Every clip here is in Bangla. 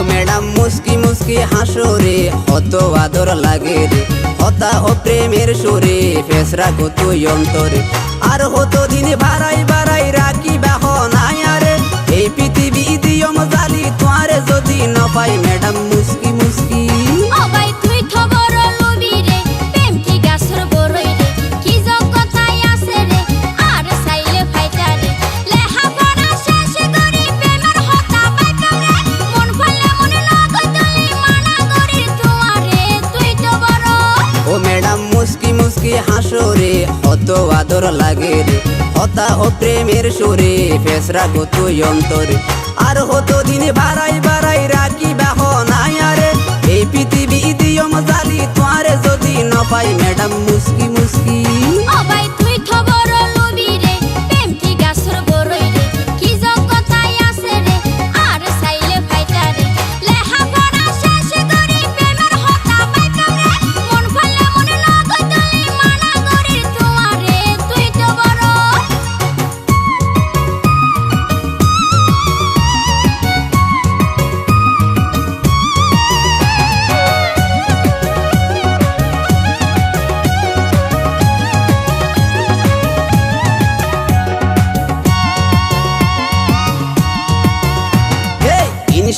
ম্যাডাম মুস্কি মুস্কি হাসো রে, কত আদর লাগে রে, হতা ও প্রেমের সুরে ফেসরা কত অন্তরে। আর হতো দিন বাড়াই বাড়াই রাখি বাহ নাই আরে, এই পৃথিবী দিয়ম জালি তোয়ারে যদি ন পাই ম্যাডাম মুস্কি মুস্কি। ও ম্যাডাম মুস্কি মুস্কি হাসো রে, কত আদর লাগে রে, হতা ও প্রেমের সুরে ফেসরা কত অন্তরে। আর হতো দিন বাড়াই বাড়াই রাখি বাহ নাই আরে, এই পৃথিবী দিয়ম জালি তোয়ারে যদি ন পাই ম্যাডাম মুস্কি মুস্কি।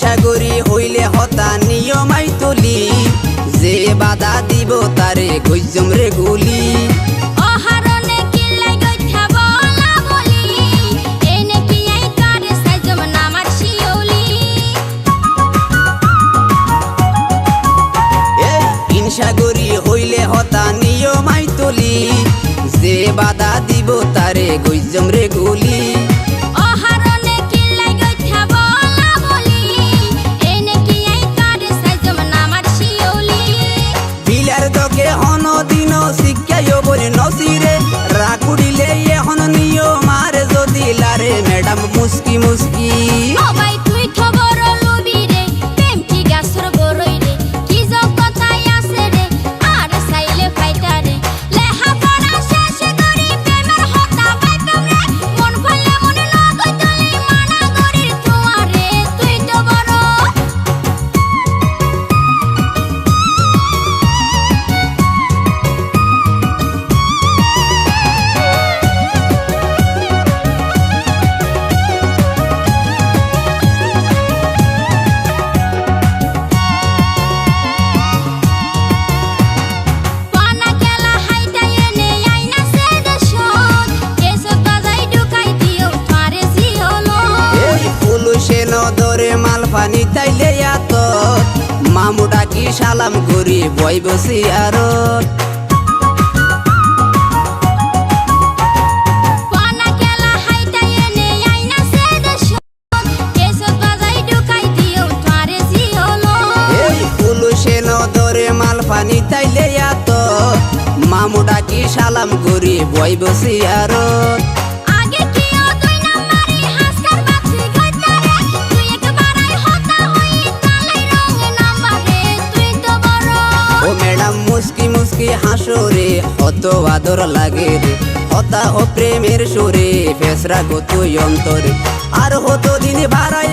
সাগরী হইলে হতা নিয়মাই তুলি, যে বাধা দিব তারে গইজম রে গুলি। সাগরী হইলে হতা নিয়মাই তুলি, যে বাধা দিব তারে গইজম রে গুলি। নসিরে রাখুড়িলে এখন নিয়ম আর যদি লারে ম্যাডাম মুস্কি মুস্কি। মাল পানি তাইলে এত মামু ডাকি সালাম করি বই বসি আর মাল পানি তাইলে এত মামু ডাকি সালাম করি বই বসি আর মুস্কি মুস্কি হাসো রে, কত আদর লাগে রে, হতা ও প্রেমের সুরে ফেসরা কত অন্তরে। আর হতো দিন বাড়াই